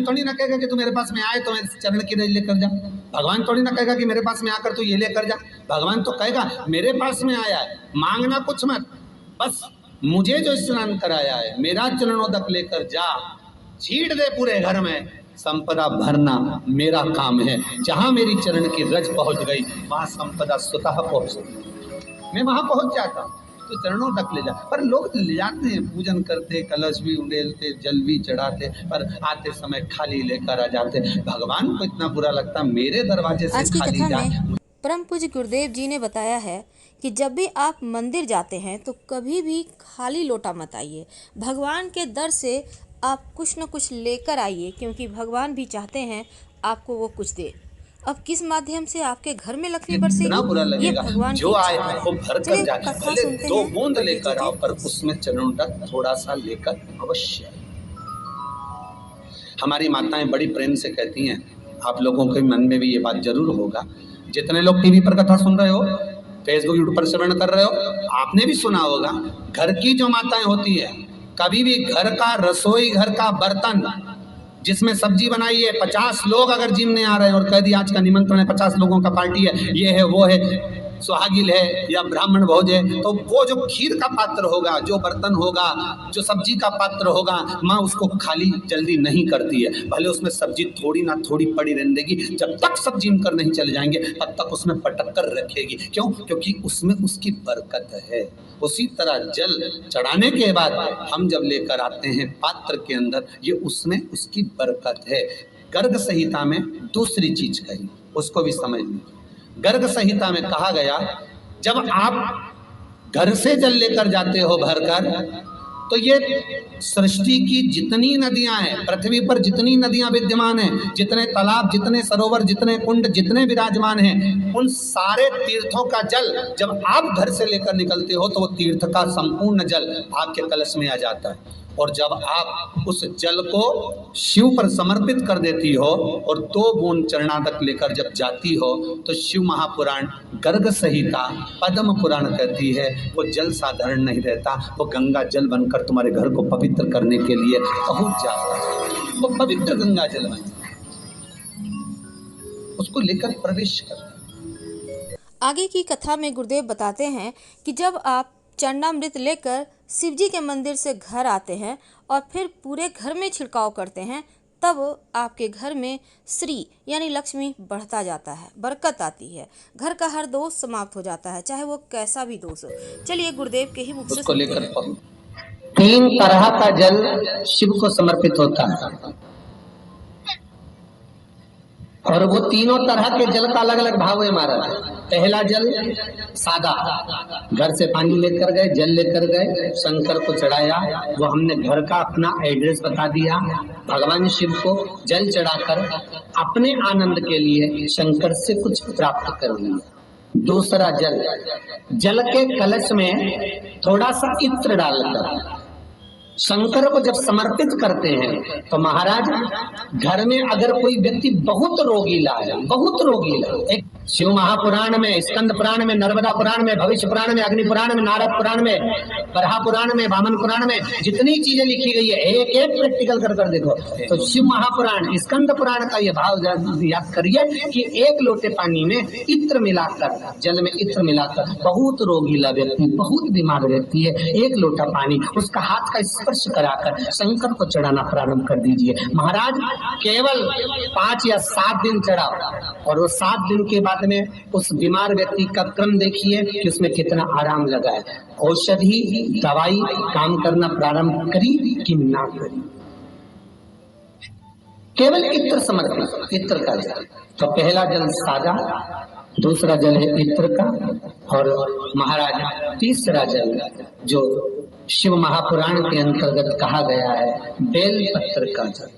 थोड़ी ना कहेगा कि तू मेरे पास में आए तो मेरे चरण की रज लेकर जा। भगवान थोड़ी ना कहेगा कि मेरे पास में आकर तू ये लेकर जा। भगवान तो कहेगा मेरे पास में आया है, मांगना कुछ मत, बस मुझे जो स्नान कराया है मेरा चरणोदक लेकर जा, छीट दे पूरे घर में, संपदा भरना मेरा काम है। जहां मेरी चरण की रज पहुंच गई वहां संपदा स्वतः पहुंच गई, मैं वहां पहुंच जाता हूं। तो चरणों तक ले जा, पर लोग ले जाते हैं, पूजन करते, कलश भी उंडेलते, जल भी चढ़ाते, पर आते समय खाली लेकर आ जाते। भगवान को इतना बुरा लगता मेरे दरवाजे से आज की खाली कथा जाए। में परम पूज्य गुरुदेव जी ने बताया है कि जब भी आप मंदिर जाते हैं तो कभी भी खाली लोटा मत आइए। भगवान के दर से आप कुछ न कुछ लेकर आइए, क्योंकि भगवान भी चाहते हैं आपको वो कुछ दे। अब किस माध्यम से आपके घर में लक्ष्मी बरसेगी, बुरा ये लगेगा, भगवान जो की आए इच्छा है। वो भर कर चलिए जाए, कथा भले सुनते 2 हैं। बूंद पंडित लेकर जी आओ, पर से। उसमें चरणों तक थोड़ा सा लेकर अवश्य। हमारी माताएं बड़ी प्रेम से कहती हैं, आप लोगों के मन में भी ये बात जरूर होगा, जितने लोग टीवी पर कथा सुन रहे हो, फेसबुक यूट्यूब पर श्रवण कर रहे हो, आपने भी सुना होगा, घर की जो माताएं होती है, कभी भी घर का रसोई घर का बर्तन जिसमें सब्जी बनाई है, 50 लोग अगर जिम में आ रहे हैं और कह दिया आज का निमंत्रण है, 50 लोगों का पार्टी है, ये है वो है, सुहागिल है या ब्राह्मण भोज है, तो वो जो खीर का पात्र होगा, जो बर्तन होगा, जो सब्जी का पात्र होगा, माँ उसको खाली जल्दी नहीं करती है। भले उसमें सब्जी थोड़ी ना थोड़ी पड़ी रहने देगी, जब तक सब जिम कर नहीं चले जाएंगे तब तक उसमें पटक कर रखेगी। क्यों? क्योंकि उसमें उसकी बरकत है। उसी तरह जल चढ़ाने के बाद हम जब लेकर आते हैं पात्र के अंदर, ये उसमें उसकी बरकत है। गर्ग संहिता में दूसरी चीज कही, उसको भी समझ लीजिए। गर्ग संहिता में कहा गया, जब आप घर से जल लेकर जाते हो भरकर, तो ये सृष्टि की जितनी नदियां हैं, पृथ्वी पर जितनी नदियां विद्यमान हैं, जितने तालाब, जितने सरोवर, जितने कुंड, जितने विराजमान हैं, उन सारे तीर्थों का जल जब आप घर से लेकर निकलते हो तो वो तीर्थ का संपूर्ण जल आपके कलश में आ जाता है। और जब आप उस जल को शिव पर समर्पित कर देती हो और 2 बूंद चरणादक लेकर जब जाती हो, तो शिव महापुराण गर्ग संहिता पद्म पुराण कहती है वो जल साधारण नहीं रहता, वो गंगा जल बनकर तुम्हारे घर को पवित्र करने के लिए पहुंच जाता है। वो पवित्र गंगा जल बन उसको लेकर प्रवेश करता। आगे की कथा में गुरुदेव बताते हैं कि जब आप चरणामृत लेकर शिवजी के मंदिर से घर आते हैं और फिर पूरे घर में छिड़काव करते हैं, तब आपके घर में श्री यानी लक्ष्मी बढ़ता जाता है, बरकत आती है, घर का हर दोष समाप्त हो जाता है, चाहे वो कैसा भी दोष हो। चलिए गुरुदेव के ही मुख से सुनते हैं। 3 तरह का जल शिव को समर्पित होता है, और वो तीनों तरह के जल का अलग अलग भाव है महाराज। पहला जल सादा, घर से पानी लेकर गए, जल लेकर गए, शंकर को चढ़ाया, वो हमने घर का अपना एड्रेस बता दिया, भगवान शिव को जल चढ़ाकर अपने आनंद के लिए शंकर से कुछ प्राप्त कर लिया। दूसरा जल, जल के कलश में थोड़ा सा इत्र डालकर शंकर को जब समर्पित करते हैं, तो महाराज घर में अगर कोई व्यक्ति बहुत रोगीला है, बहुत रोगीला, एक शिव महापुराण में, स्कंद पुराण में, नर्मदा पुराण में, भविष्य पुराण में, अग्नि पुराण में, नारद पुराण में, बरहा पुराण में, वामन पुराण में जितनी चीजें लिखी गई है, एक एक प्रैक्टिकल कर कर देखो। तो शिव महापुराण, स्कंद पुराण का ये भाव याद करिए कि 1 लोटे पानी में इत्र मिलाकर, जल में इत्र मिलाकर, बहुत रोगीला व्यक्ति, बहुत बीमार व्यक्ति है, 1 लोटा पानी उसका हाथ का स्पर्श कराकर शंकर को चढ़ाना प्रारंभ कर दीजिए। महाराज केवल 5 या 7 दिन चढ़ाओ, और वो 7 दिन के बाद में उस बीमार व्यक्ति का क्रम देखिए कि उसमें कितना आराम लगा है। औषधि दवाई काम करना प्रारंभ करी कि ना करी। केवल इत्र समर्पित, इत्र का जल। तो पहला जल सादा, दूसरा जल है इत्र का, और महाराज तीसरा जल जो शिव महापुराण के अंतर्गत कहा गया है, बेल पत्र का जल।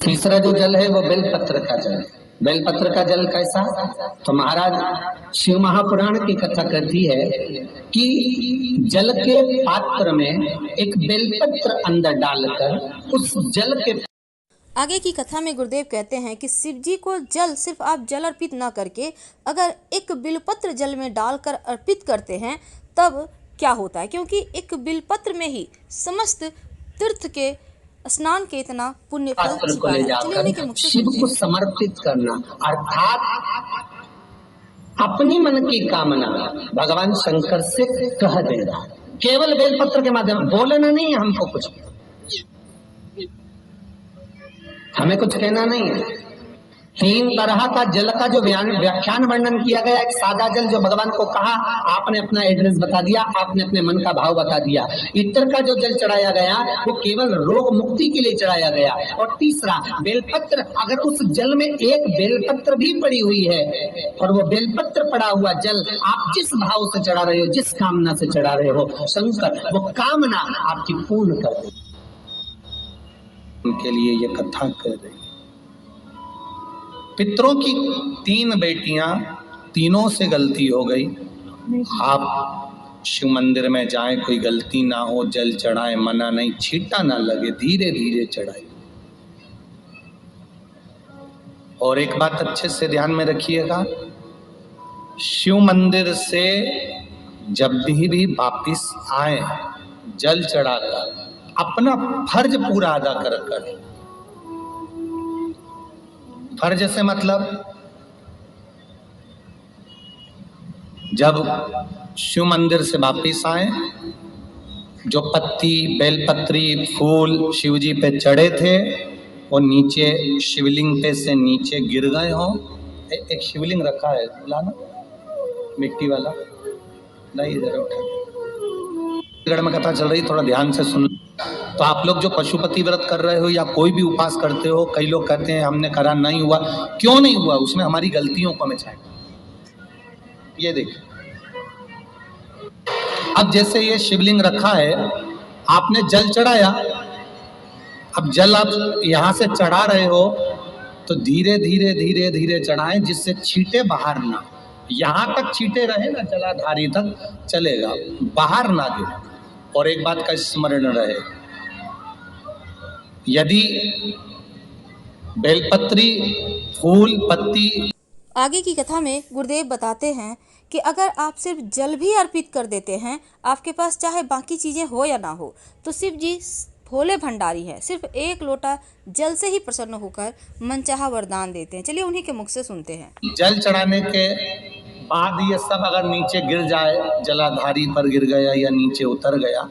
तीसरा जो जल है वो बेलपत्र का जल। बेलपत्र का जल कैसा? तो महाराज शिव महापुराण की कथा कहती है कि जल के पात्र में एक बेलपत्र अंदर डालकर उस जल के आगे की कथा में गुरुदेव कहते हैं कि शिव जी को जल सिर्फ आप जल अर्पित ना करके अगर एक बिलपत्र जल में डालकर अर्पित करते हैं, तब क्या होता है, क्योंकि एक बिलपत्र में ही समस्त तीर्थ के स्नान के इतना पुण्य फल शास्त्र को छिपा ले है। चलिए उन्हीं के जाकर मुख से शिव सुनते को हैं। समर्पित करना, अर्थात अपनी मन की कामना भगवान शंकर से कह देना, केवल बेलपत्र के माध्यम, बोलना नहीं है हमको, कुछ हमें कुछ कहना नहीं है। 3 तरह का जल का जो व्याख्यान वर्णन किया गया, एक सादा जल जो भगवान को कहा, आपने अपना एड्रेस बता दिया, आपने अपने मन का भाव बता दिया। इत्र का जो जल चढ़ाया गया वो केवल रोग मुक्ति के लिए चढ़ाया गया। और तीसरा बेलपत्र, अगर उस जल में एक बेलपत्र भी पड़ी हुई है और वो बेलपत्र पड़ा हुआ जल आप जिस भाव से चढ़ा रहे हो, जिस कामना से चढ़ा रहे हो, शंकर वो कामना आपकी पूर्ण कर दे। उनके लिए ये कथा कर रही। पितरों की 3 बेटियां, तीनों से गलती हो गई। आप शिव मंदिर में जाएं, कोई गलती ना हो, जल चढ़ाएं, मना नहीं, छींटा ना लगे, धीरे धीरे चढ़ाएं। और एक बात अच्छे से ध्यान में रखिएगा, शिव मंदिर से जब भी वापिस आए, जल चढ़ाकर अपना फर्ज पूरा अदा कर। फर्ज से मतलब, जब शिव मंदिर से वापिस आए, जो पत्ती, बेलपत्री, फूल शिव जी पे चढ़े थे वो नीचे शिवलिंग पे से नीचे गिर गए हों। एक शिवलिंग रखा है, लाना मिट्टी वाला, नहीं जरा उठा में कथा चल रही, थोड़ा ध्यान से सुन। तो आप लोग जो पशुपति व्रत कर रहे हो या कोई भी उपास करते हो, कई लोग कहते हैं हमने करा नहीं हुआ। क्यों नहीं हुआ? उसमें हमारी गलतियों को हमें चाहिए। ये देखिए, अब जैसे ये शिवलिंग रखा है, आपने जल चढ़ाया, अब जल आप यहां से चढ़ा रहे हो तो धीरे धीरे धीरे धीरे चढ़ाएं, जिससे छींटे बाहर ना, यहां तक छींटे रहे ना, जलाधारी तक चलेगा, बाहर ना गिरे। और एक बात का स्मरण रहे, यदि बेलपत्री, फूल, पत्ती। आगे की कथा में गुरुदेव बताते हैं कि अगर आप सिर्फ जल भी अर्पित कर देते हैं, आपके पास चाहे बाकी चीज़ें हो या ना हो, तो शिव जी भोले भंडारी हैं, सिर्फ 1 लोटा जल से ही प्रसन्न होकर मनचाहा वरदान देते हैं। चलिए उन्हीं के मुख से सुनते हैं। जल चढ़ाने के बाद ये सब अगर नीचे गिर जाए, जलाधारी पर गिर गया या नीचे उतर गया,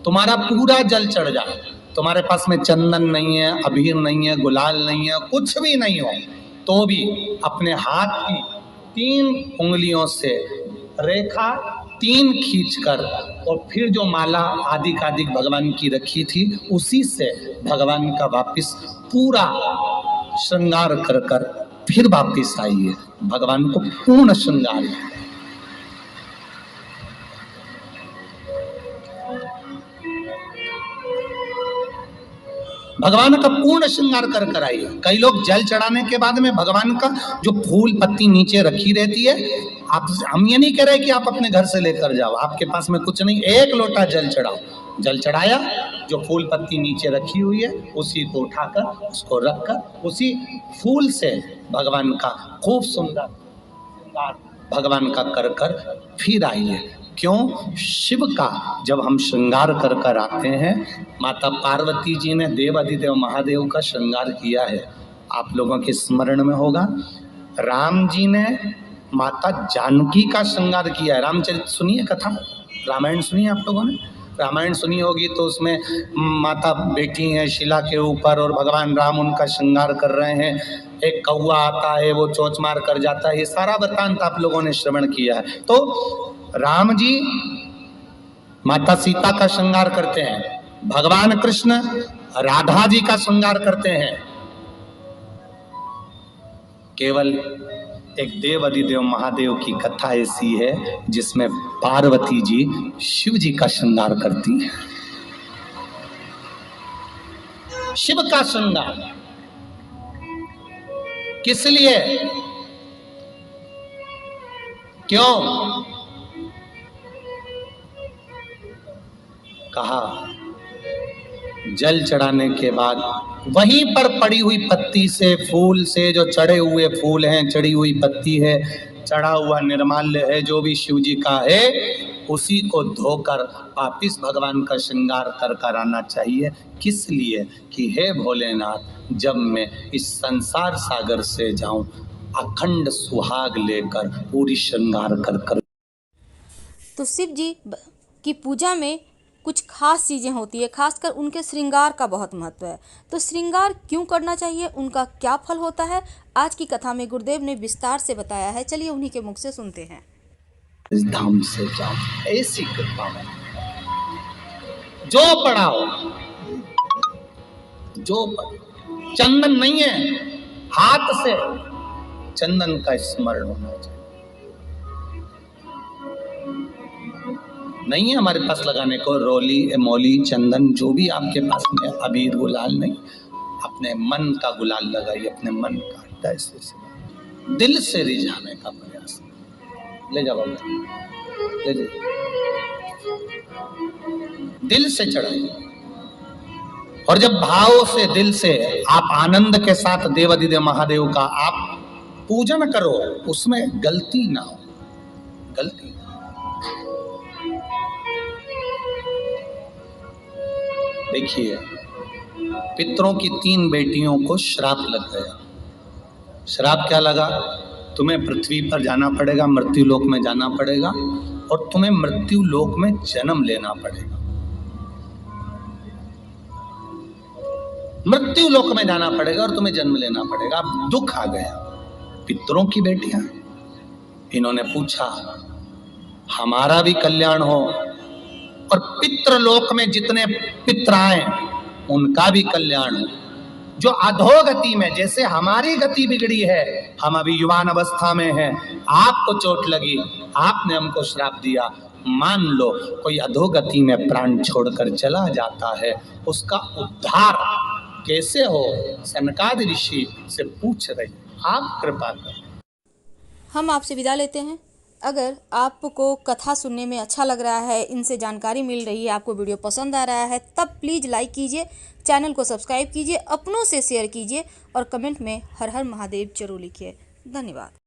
तुम्हारा पूरा जल चढ़ जाए, तुम्हारे पास में चंदन नहीं है, अबीर नहीं है, गुलाल नहीं है, कुछ भी नहीं हो, तो भी अपने हाथ की 3 उंगलियों से रेखा 3 खींचकर और फिर जो माला आदिकादिक भगवान की रखी थी, उसी से भगवान का वापिस पूरा श्रृंगार कर कर फिर वापिस आइए, भगवान को पूर्ण श्रृंगार। भगवान का पूर्ण श्रृंगार कर कर आइए। कई लोग जल चढ़ाने के बाद में भगवान का जो फूल पत्ती नीचे रखी रहती है, आप, हम ये नहीं कह रहे कि आप अपने घर से लेकर जाओ, आपके पास में कुछ नहीं, 1 लोटा जल चढ़ाओ। जल चढ़ाया, जो फूल पत्ती नीचे रखी हुई है उसी को उठाकर, उसको रखकर, उसी फूल से भगवान का खूब सुंदर भगवान का कर कर फिर आइए। क्यों? शिव का जब हम श्रृंगार कर कर आते हैं, माता पार्वती जी ने देव अधिदेव महादेव का श्रृंगार किया है, आप लोगों के स्मरण में होगा। राम जी ने माता जानकी का श्रृंगार किया है। रामचरित सुनिए कथा, रामायण सुनिए, आप लोगों ने रामायण सुनी होगी, तो उसमें माता बैठी हैं शिला के ऊपर और भगवान राम उनका श्रृंगार कर रहे हैं। एक कौवा आता है, वो चोंच मार कर जाता है, ये सारा वृत्तांत आप लोगों ने श्रवण किया है। तो राम जी माता सीता का श्रृंगार करते हैं, भगवान कृष्ण राधा जी का श्रृंगार करते हैं। केवल एक देव अधिदेव महादेव की कथा ऐसी है जिसमें पार्वती जी शिव जी का श्रृंगार करती हैं। शिव का श्रृंगार किस लिए? क्यों? कहा जल चढ़ाने के बाद वहीं पर पड़ी हुई पत्ती से, फूल से, जो चढ़े हुए फूल हैं, चढ़ी हुई पत्ती है, चढ़ा हुआ निर्माल्य है, जो भी शिव जी का है, उसी को धोकर वापिस भगवान का श्रृंगार कर कर आना चाहिए। किस लिए कि हे भोलेनाथ, जब मैं इस संसार सागर से जाऊं अखंड सुहाग लेकर पूरी श्रृंगार कर कर। तो शिव जी की पूजा में कुछ खास चीज़ें होती है, खासकर उनके श्रृंगार का बहुत महत्व है। तो श्रृंगार क्यों करना चाहिए, उनका क्या फल होता है, आज की कथा में गुरुदेव ने विस्तार से बताया है। चलिए उन्हीं के मुख से सुनते हैं। इस धाम से जाओ, ऐसी कृपा में जो पड़ा हो, जो पड़ा, चंदन नहीं है, हाथ से चंदन का स्मरण होना चाहिए। नहीं है हमारे पास लगाने को रोली, मौली, चंदन, जो भी आपके पास में, अबीर, गुलाल नहीं, अपने मन का गुलाल लगाइए, अपने मन का ऐसे से दिल से रिझाने का प्रयास। ले जाओ बाबा, ले जाओ, दिल से चढ़ाइए। और जब भाव से, दिल से आप आनंद के साथ देवाधिदेव महादेव का आप पूजन करो, उसमें गलती ना हो, गलती। देखिए, पितरों की 3 बेटियों को श्राप लग गया। श्राप क्या लगा? तुम्हें पृथ्वी पर जाना पड़ेगा, मृत्यु लोक में जाना पड़ेगा, और तुम्हें मृत्यु लोक में जन्म लेना पड़ेगा। मृत्यु लोक में जाना पड़ेगा और तुम्हें जन्म लेना पड़ेगा। अब दुख आ गया। पितरों की बेटियां, इन्होंने पूछा हमारा भी कल्याण हो और पितृलोक में जितने पितर आए उनका भी कल्याण हो। जो अधोगति में, जैसे हमारी गति बिगड़ी है, हम अभी युवान अवस्था में हैं, आपको चोट लगी, आपने हमको श्राप दिया, मान लो कोई अधोगति में प्राण छोड़कर चला जाता है, उसका उद्धार कैसे हो? सनकादि ऋषि से पूछ रही, आप कृपा करें। हम आपसे विदा लेते हैं। अगर आपको कथा सुनने में अच्छा लग रहा है, इनसे जानकारी मिल रही है, आपको वीडियो पसंद आ रहा है, तब प्लीज़ लाइक कीजिए, चैनल को सब्सक्राइब कीजिए, अपनों से शेयर कीजिए और कमेंट में हर हर महादेव जरूर लिखिए। धन्यवाद।